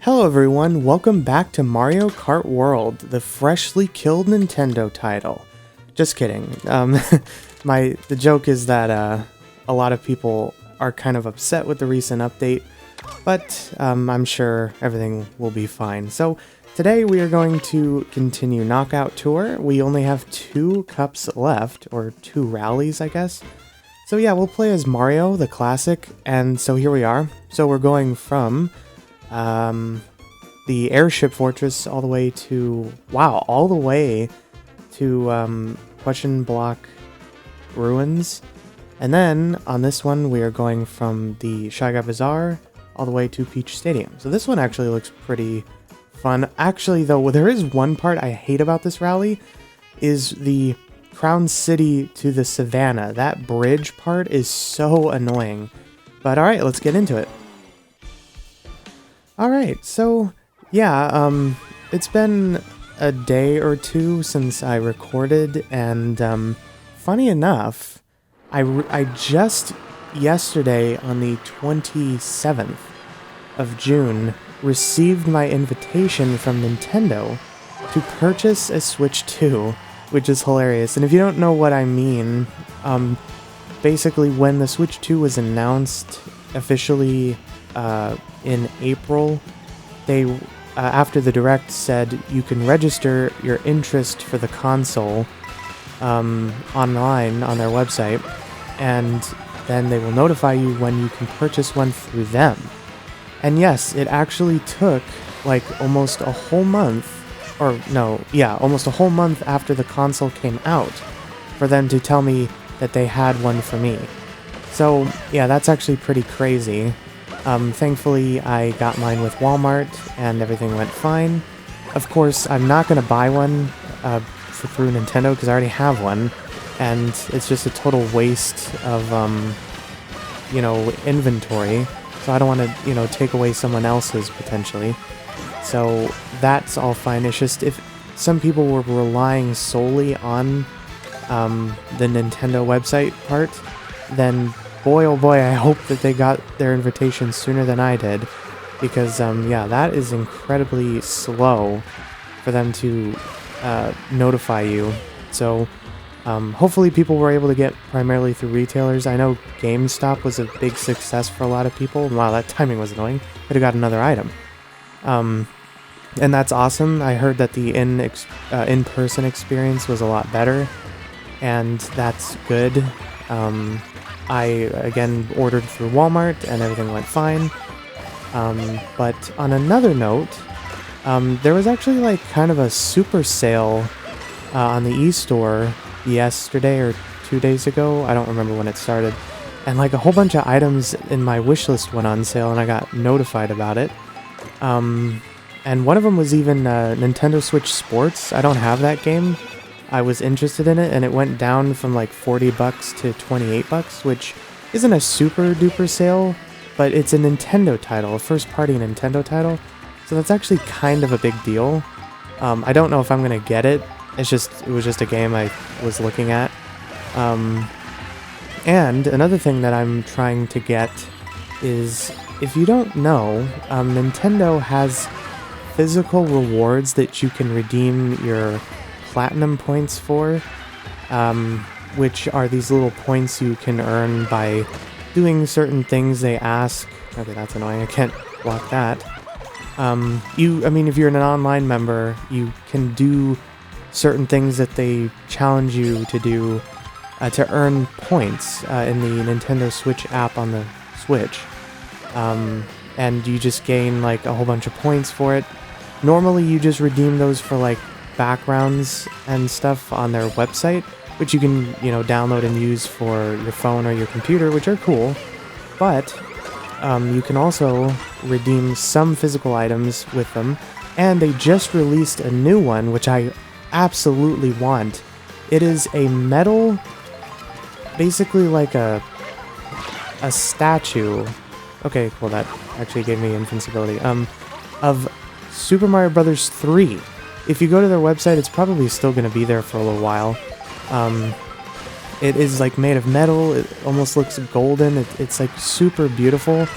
Hello everyone, welcome back to Mario Kart World, the freshly killed Nintendo title. Just kidding. The joke is that a lot of people are kind of upset with the recent update, but I'm sure everything will be fine. So today we are going to continue Knockout Tour. We only have 2 cups left, or 2 rallies, I guess. So yeah, we'll play as Mario, the classic, and so here we are. So we're going from the airship fortress all the way to, wow, all the way to Question Block Ruins. And then on this one, we are going from the Shy Guy Bazaar all the way to Peach Stadium. So this one actually looks pretty fun. Actually, though, there is one part I hate about this rally, is the Crown City to the Savannah. That bridge part is so annoying. But alright, let's get into it. Alright, so yeah, it's been a day or two since I recorded, and funny enough, I just yesterday on the 27th of June received my invitation from Nintendo to purchase a Switch 2, which is hilarious. And if you don't know what I mean, basically when the Switch 2 was announced officially in April, they after the Direct said you can register your interest for the console online on their website, and then they will notify you when you can purchase one through them. And yes, it actually took like almost a whole month, or no, yeah, almost a whole month after the console came out for them to tell me that they had one for me. So yeah, that's actually pretty crazy. Thankfully, I got mine with Walmart, and everything went fine. Of course, I'm not going to buy one through Nintendo, because I already have one, and it's just a total waste of, inventory, so I don't want to, take away someone else's, potentially. So that's all fine. It's just, if some people were relying solely on the Nintendo website part, then boy, oh boy, I hope that they got their invitation sooner than I did, because, yeah, that is incredibly slow for them to notify you. So, hopefully people were able to get primarily through retailers. I know GameStop was a big success for a lot of people. Wow, that timing was annoying. Could have got another item. And that's awesome. I heard that the in-person experience was a lot better, and that's good. I, again, ordered through Walmart, and everything went fine. But on another note, there was actually, like, kind of a super sale on the eStore yesterday or 2 days ago. I don't remember when it started. And, like, a whole bunch of items in my wishlist went on sale, and I got notified about it. And one of them was even Nintendo Switch Sports. I don't have that game. I was interested in it, and it went down from like $40 to $28, which isn't a super duper sale, but it's a Nintendo title, a first party Nintendo title, so that's actually kind of a big deal. I don't know if I'm gonna get it. It was just a game I was looking at. And another thing that I'm trying to get is, if you don't know, Nintendo has physical rewards that you can redeem your platinum points for, which are these little points you can earn by doing certain things they ask. Okay, that's annoying. I can't block that. If you're an online member, you can do certain things that they challenge you to do to earn points in the Nintendo Switch app on the Switch. And you just gain like a whole bunch of points for it. Normally, you just redeem those for like backgrounds and stuff on their website, which you can, download and use for your phone or your computer, which are cool. But you can also redeem some physical items with them, and they just released a new one, which I absolutely want. It is a metal, basically like a statue. Okay, well, that actually gave me invincibility. Of Super Mario Bros. 3. If you go to their website, it's probably still going to be there for a little while. It is like made of metal. It almost looks golden. It's like super beautiful.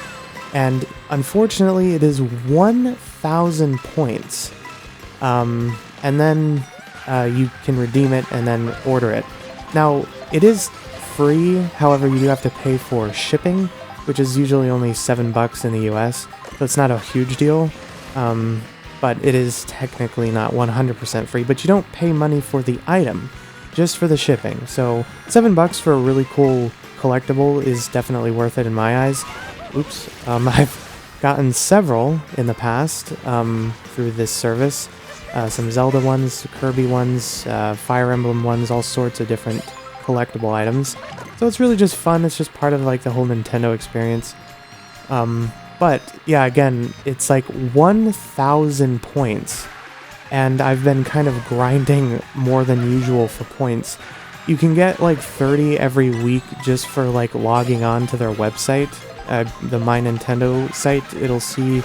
And unfortunately, it is 1,000 points. And then you can redeem it and then order it. Now, it is free, however, you do have to pay for shipping, which is usually only $7 in the US, so it's not a huge deal. But it is technically not 100% free, but you don't pay money for the item, just for the shipping. So $7 for a really cool collectible is definitely worth it in my eyes. Oops. I've gotten several in the past through this service. Some Zelda ones, Kirby ones, Fire Emblem ones, all sorts of different collectible items. So it's really just fun. It's just part of like the whole Nintendo experience. But yeah, again, it's like 1,000 points, and I've been kind of grinding more than usual for points. You can get like 30 every week just for like logging on to their website, the My Nintendo site. You'll see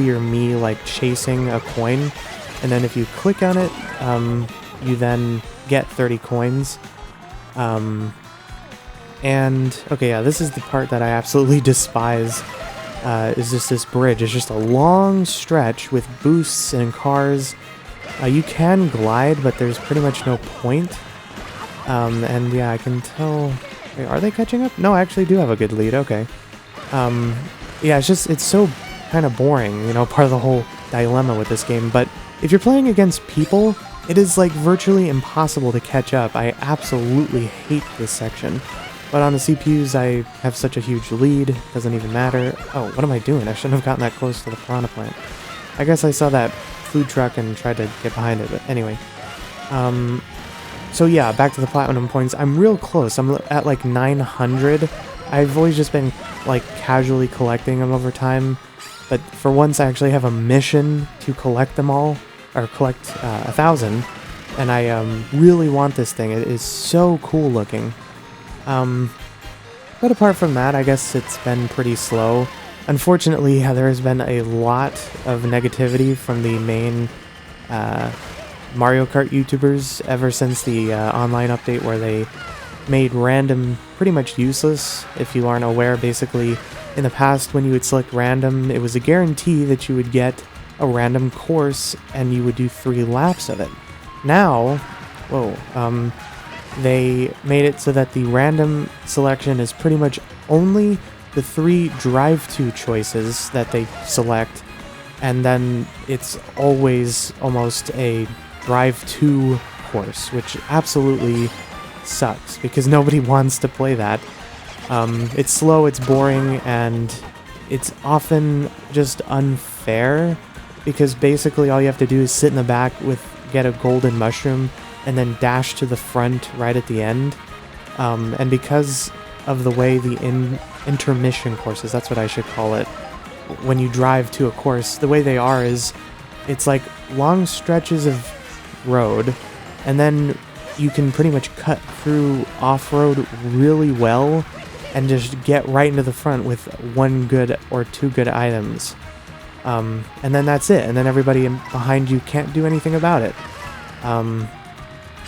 your Mii like chasing a coin, and then if you click on it, you then get 30 coins. And okay, yeah, this is the part that I absolutely despise. Is just this bridge. It's just a long stretch with boosts and cars. You can glide, but there's pretty much no point. And yeah, I can tell... Wait, are they catching up? No, I actually do have a good lead, okay. Yeah, it's so kind of boring, you know, part of the whole dilemma with this game. But if you're playing against people, it is like virtually impossible to catch up. I absolutely hate this section. But on the CPUs, I have such a huge lead, doesn't even matter. Oh, what am I doing? I shouldn't have gotten that close to the piranha plant. I guess I saw that food truck and tried to get behind it, but anyway. So yeah, back to the platinum points. I'm real close. I'm at like 900. I've always just been like casually collecting them over time, but for once I actually have a mission to collect them all, or collect 1,000, and I really want this thing. It is so cool looking. But apart from that, I guess it's been pretty slow. Unfortunately, there has been a lot of negativity from the main Mario Kart YouTubers ever since the online update where they made random pretty much useless. If you aren't aware, basically, in the past when you would select random, it was a guarantee that you would get a random course and you would do 3 laps of it. Now, they made it so that the random selection is pretty much only the 3 drive-to choices that they select, and then it's always almost a drive-to course, which absolutely sucks because nobody wants to play that. It's slow, it's boring, and it's often just unfair because basically all you have to do is sit in the back get a golden mushroom and then dash to the front right at the end. And because of the way the intermission courses, that's what I should call it, when you drive to a course, the way they are is, it's like long stretches of road, and then you can pretty much cut through off-road really well, and just get right into the front with 1 good or 2 good items. And then that's it, and then everybody behind you can't do anything about it.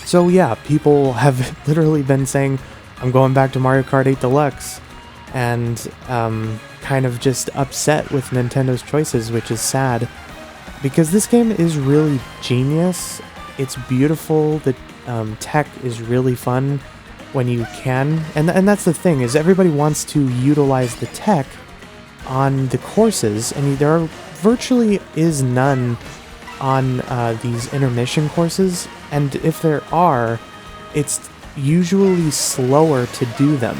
So yeah, people have literally been saying, I'm going back to Mario Kart 8 Deluxe, and kind of just upset with Nintendo's choices, which is sad, because this game is really genius. It's beautiful, the tech is really fun when you can, and that's the thing, is everybody wants to utilize the tech on the courses, and there virtually is none on these intermission courses, and if there are, it's usually slower to do them,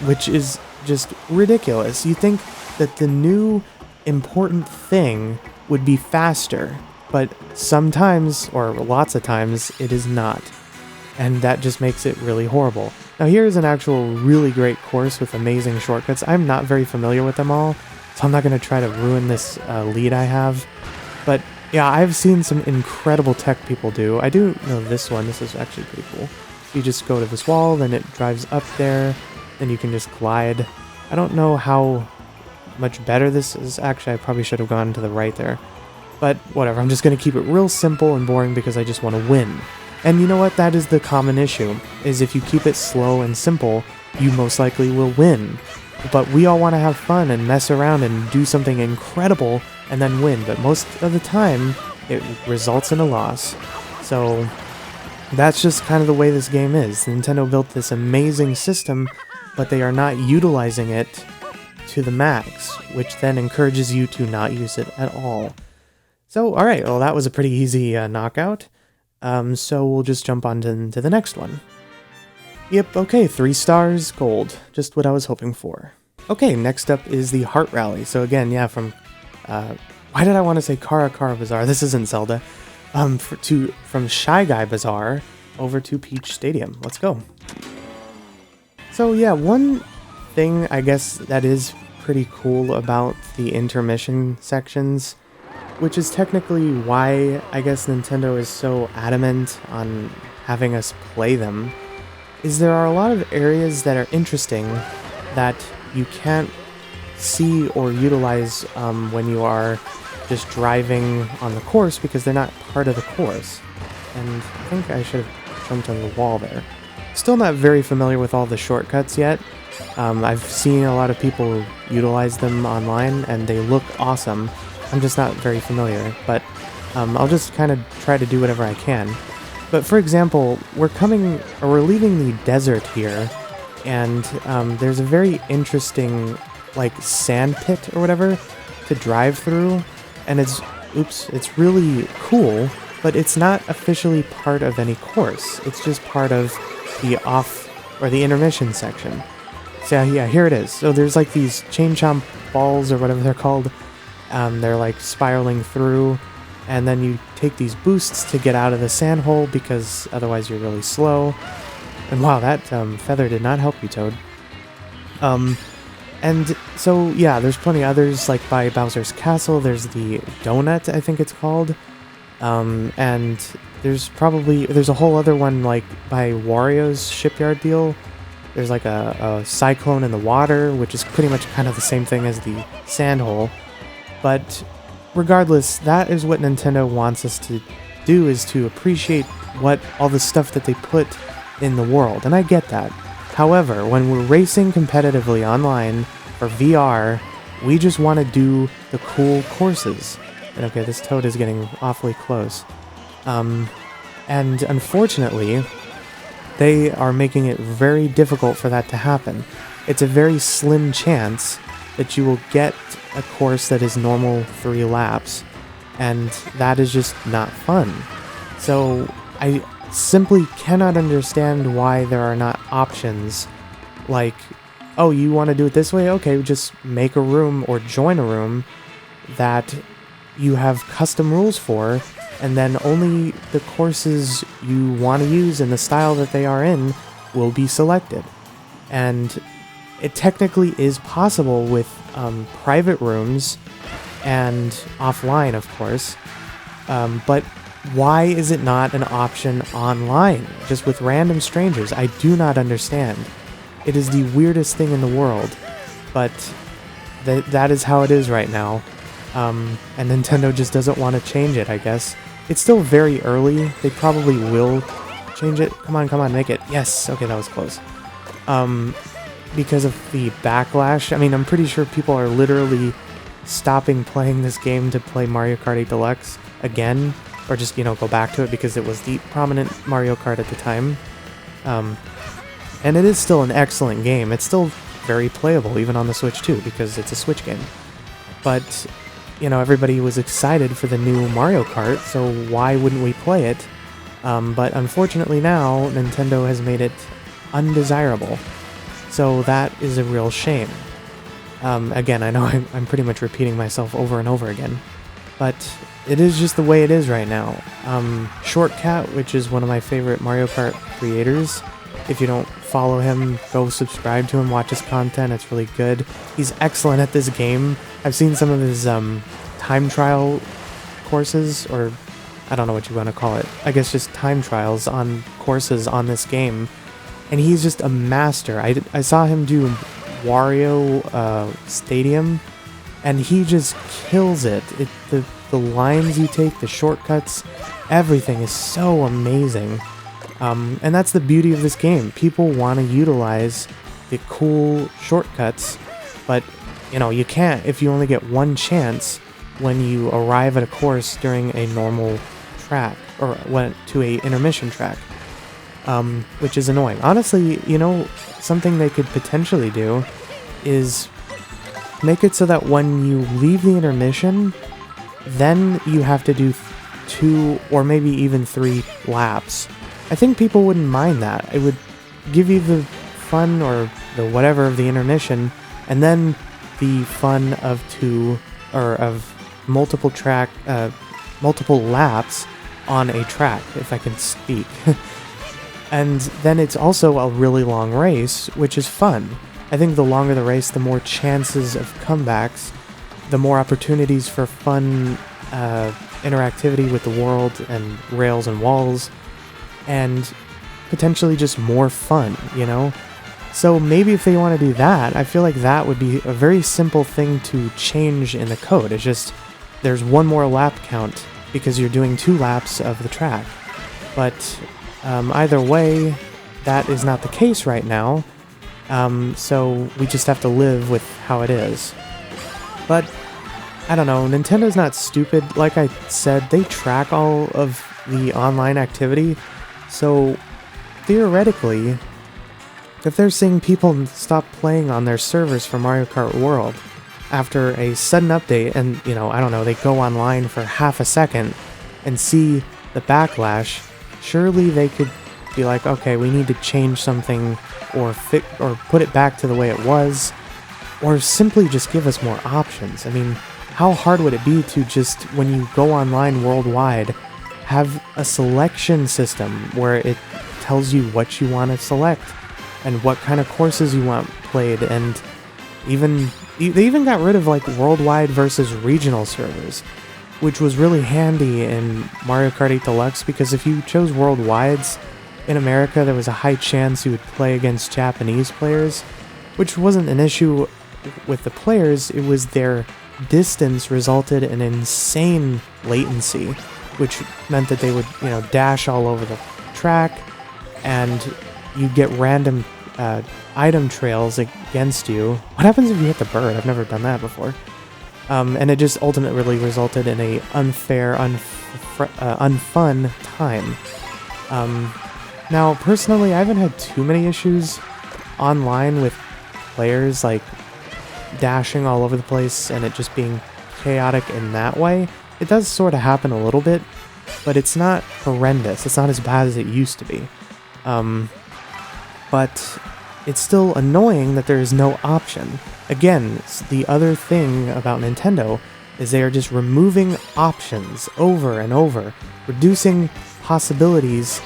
which is just ridiculous. You think that the new important thing would be faster, but sometimes, or lots of times, it is not, and that just makes it really horrible. Now here's an actual really great course with amazing shortcuts. I'm not very familiar with them all, so I'm not going to try to ruin this lead I have, but yeah, I've seen some incredible tech people do. I do know this one. This is actually pretty cool. You just go to this wall, then it drives up there, then you can just glide. I don't know how much better this is. Actually, I probably should have gone to the right there. But whatever, I'm just going to keep it real simple and boring because I just want to win. And you know what? That is the common issue, is if you keep it slow and simple, you most likely will win. But we all want to have fun and mess around and do something incredible and then win. But most of the time, it results in a loss. So that's just kind of the way this game is. Nintendo built this amazing system, but they are not utilizing it to the max, which then encourages you to not use it at all. So, alright, well that was a pretty easy knockout. So we'll just jump on to the next one. Yep, okay, 3 stars, gold. Just what I was hoping for. Okay, next up is the Heart Rally. So again, yeah, from... why did I want to say Kara Bazaar? This isn't Zelda. From Shy Guy Bazaar over to Peach Stadium. Let's go. So yeah, one thing I guess that is pretty cool about the intermission sections, which is technically why I guess Nintendo is so adamant on having us play them, is there are a lot of areas that are interesting that you can't see or utilize when you are just driving on the course because they're not part of the course. And I think I should have jumped on the wall there. Still not very familiar with all the shortcuts yet. I've seen a lot of people utilize them online and they look awesome. I'm just not very familiar, but I'll just kind of try to do whatever I can. But for example, we're leaving the desert here, and there's a very interesting like sand pit or whatever to drive through, and it's really cool, but it's not officially part of any course. It's just part of the intermission section. So yeah, here it is. So there's like these chain chomp balls or whatever they're called. They're like spiraling through, and then you take these boosts to get out of the sand hole because otherwise you're really slow. And wow, that feather did not help you, Toad. And so yeah, there's plenty others, like by Bowser's Castle, there's the donut, I think it's called. And there's a whole other one like by Wario's shipyard deal. There's like a cyclone in the water, which is pretty much kind of the same thing as the sand hole. But regardless, that is what Nintendo wants us to do, is to appreciate all the stuff that they put in the world, and I get that. However, when we're racing competitively online for VR, we just want to do the cool courses. And okay, this Toad is getting awfully close. And unfortunately, they are making it very difficult for that to happen. It's a very slim chance that you will get a course that is normal 3 laps, and that is just not fun. So I simply cannot understand why there are not options like, oh, you want to do it this way? Okay, just make a room or join a room that you have custom rules for, and then only the courses you want to use and the style that they are in will be selected. And it technically is possible with private rooms and offline, of course, but why is it not an option online, just with random strangers? I do not understand. It is the weirdest thing in the world, but that is how it is right now. And Nintendo just doesn't want to change it, I guess. It's still very early. They probably will change it. Come on, make it. Yes, okay, that was close. Because of the backlash. I mean, I'm pretty sure people are literally stopping playing this game to play Mario Kart 8 Deluxe again, or just, go back to it because it was the prominent Mario Kart at the time. And it is still an excellent game. It's still very playable, even on the Switch too, because it's a Switch game. But, everybody was excited for the new Mario Kart, so why wouldn't we play it? But unfortunately now, Nintendo has made it undesirable. So that is a real shame. Again, I know I'm pretty much repeating myself over and over again, but it is just the way it is right now. Shortcat, which is one of my favorite Mario Kart creators, if you don't follow him, go subscribe to him, watch his content, it's really good. He's excellent at this game. I've seen some of his time trial courses, or I don't know what you want to call it. I guess just time trials on courses on this game. And he's just a master. I saw him do Wario Stadium, and he just kills it. The lines you take, the shortcuts, everything is so amazing. And that's the beauty of this game. People want to utilize the cool shortcuts, but you know, you can't if you only get one chance when you arrive at a course during a normal track, or went to a intermission track, which is annoying. Honestly, you know, something they could potentially do is make it so that when you leave the intermission, then you have to do 2 or maybe even 3 laps. I think people wouldn't mind that. It would give you the fun or the whatever of the intermission, and then the fun of multiple laps on a track, if I can speak. And then it's also a really long race, which is fun. I think the longer the race, the more chances of comebacks, the more opportunities for fun interactivity with the world and rails and walls, and potentially just more fun, you know? So maybe if they want to do that, I feel like that would be a very simple thing to change in the code. It's just there's one more lap count because you're doing 2 laps of the track. But either way, that is not the case right now. So we just have to live with how it is. But I don't know, Nintendo's not stupid. Like I said, they track all of the online activity. So theoretically, if they're seeing people stop playing on their servers for Mario Kart World after a sudden update, and, you know, I don't know, they go online for half a second and see the backlash, surely they could be like, okay, we need to change something or put it back to the way it was, or simply just give us more options. I mean, how hard would it be to just, when you go online worldwide, have a selection system where it tells you what you want to select and what kind of courses you want played, and they even got rid of like worldwide versus regional servers, which was really handy in Mario Kart 8 Deluxe, because if you chose worldwides in America, there was a high chance you would play against Japanese players, which wasn't an issue with the players, it was their distance resulted in insane latency, which meant that they would, you know, dash all over the track, and you'd get random item trails against you. What happens if you hit the bird? I've never done that before. And it just ultimately resulted in a unfair, unfun time. Now, personally, I haven't had too many issues online with players, like, dashing all over the place and it just being chaotic in that way. It does sort of happen a little bit, but it's not horrendous. It's not as bad as it used to be. But it's still annoying that there is no option. Again, the other thing about Nintendo is they are just removing options over and over, reducing possibilities,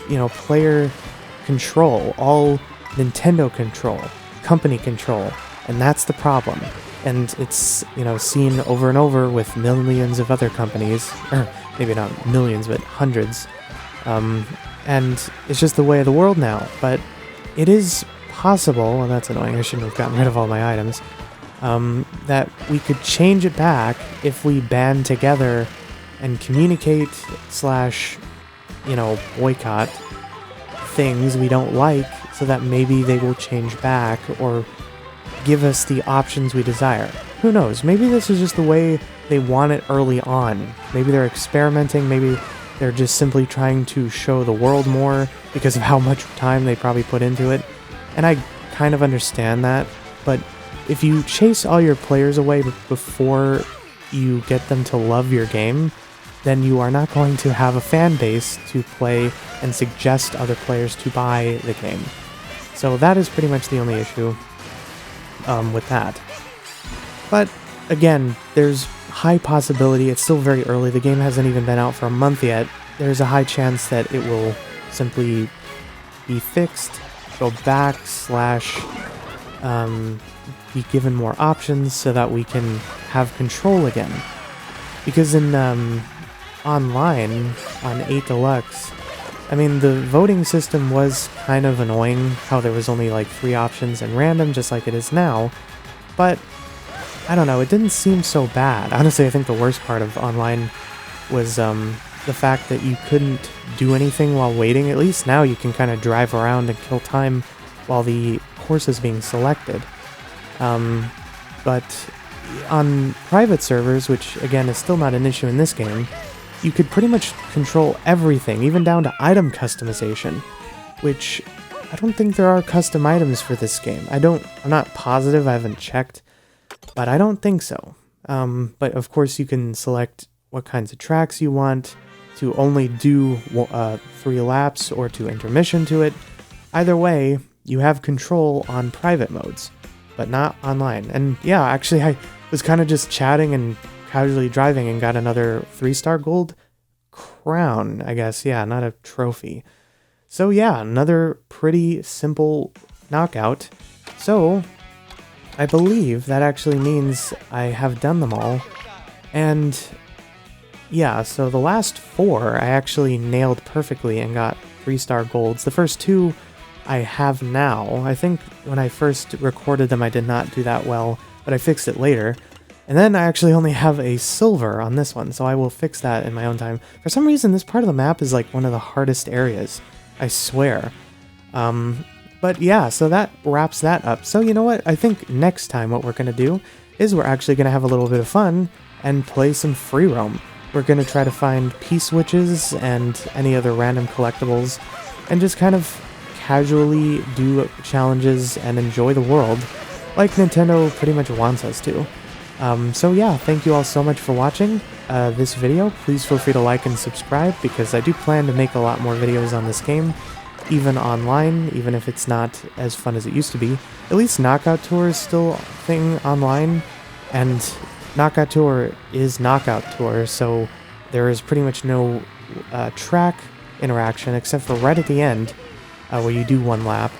you know, player control, all Nintendo control, company control, and that's the problem. And it's, you know, seen over and over with millions of other companies, or maybe not millions, but hundreds. And it's just the way of the world now. But it is possible, and that's annoying, I shouldn't have gotten rid of all my items, that we could change it back if we band together and communicate / you know, boycott things we don't like, so that maybe they will change back or give us the options we desire. Who knows? Maybe this is just the way they want it early on. Maybe they're experimenting, maybe they're just simply trying to show the world more because of how much time they probably put into it. And I kind of understand that, but if you chase all your players away before you get them to love your game, then you are not going to have a fan base to play and suggest other players to buy the game. So that is pretty much the only issue with that. But again, there's high possibility, it's still very early, the game hasn't even been out for a month yet, there's a high chance that it will simply be fixed, go back / be given more options so that we can have control again. Because in online, on 8 Deluxe, I mean, the voting system was kind of annoying, how there was only like 3 options and random, just like it is now, but I don't know, it didn't seem so bad. Honestly, I think the worst part of online was the fact that you couldn't do anything while waiting. At least now you can kind of drive around and kill time while the courses being selected. But on private servers, which again is still not an issue in this game, you could pretty much control everything, even down to item customization, which I don't think there are custom items for this game. I'm not positive, I haven't checked, but I don't think so. But of course you can select what kinds of tracks you want, to only do 3 laps or to intermission to it. Either way, you have control on private modes, but not online. And yeah, actually I was kind of just chatting and casually driving and got another 3-star gold crown, I guess. Yeah, not a trophy. So yeah, another pretty simple knockout. So I believe that actually means I have done them all. And yeah, so the last 4 I actually nailed perfectly and got 3-star golds. The first 2 I have now. I think when I first recorded them I did not do that well, but I fixed it later. And then I actually only have a silver on this one, so I will fix that in my own time. For some reason this part of the map is like one of the hardest areas, I swear. But yeah, so that wraps that up. So you know what, I think next time what we're going to do is we're actually going to have a little bit of fun and play some free roam. We're going to try to find P-switches and any other random collectibles, and just kind of casually do challenges and enjoy the world, like Nintendo pretty much wants us to. So yeah, thank you all so much for watching this video. Please feel free to like and subscribe, because I do plan to make a lot more videos on this game, even online, even if it's not as fun as it used to be. At least Knockout Tour is still a thing online, and Knockout Tour is Knockout Tour, so there is pretty much no track interaction except for right at the end where you do 1 lap.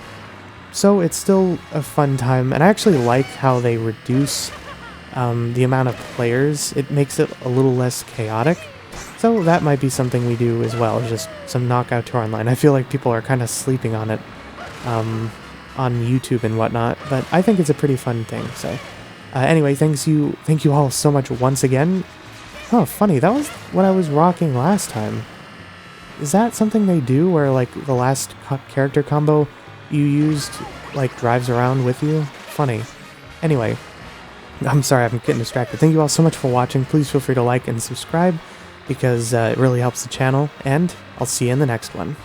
So it's still a fun time, and I actually like how they reduce the amount of players. It makes it a little less chaotic. So that might be something we do as well, just some Knockout Tour Online. I feel like people are kind of sleeping on it on YouTube and whatnot, but I think it's a pretty fun thing, so... anyway, thank you all so much once again. Oh, funny, that was what I was rocking last time. Is that something they do, where, like, the last character combo you used, like, drives around with you? Funny. Anyway, I'm sorry, I'm getting distracted. Thank you all so much for watching. Please feel free to like and subscribe, because it really helps the channel, and I'll see you in the next one.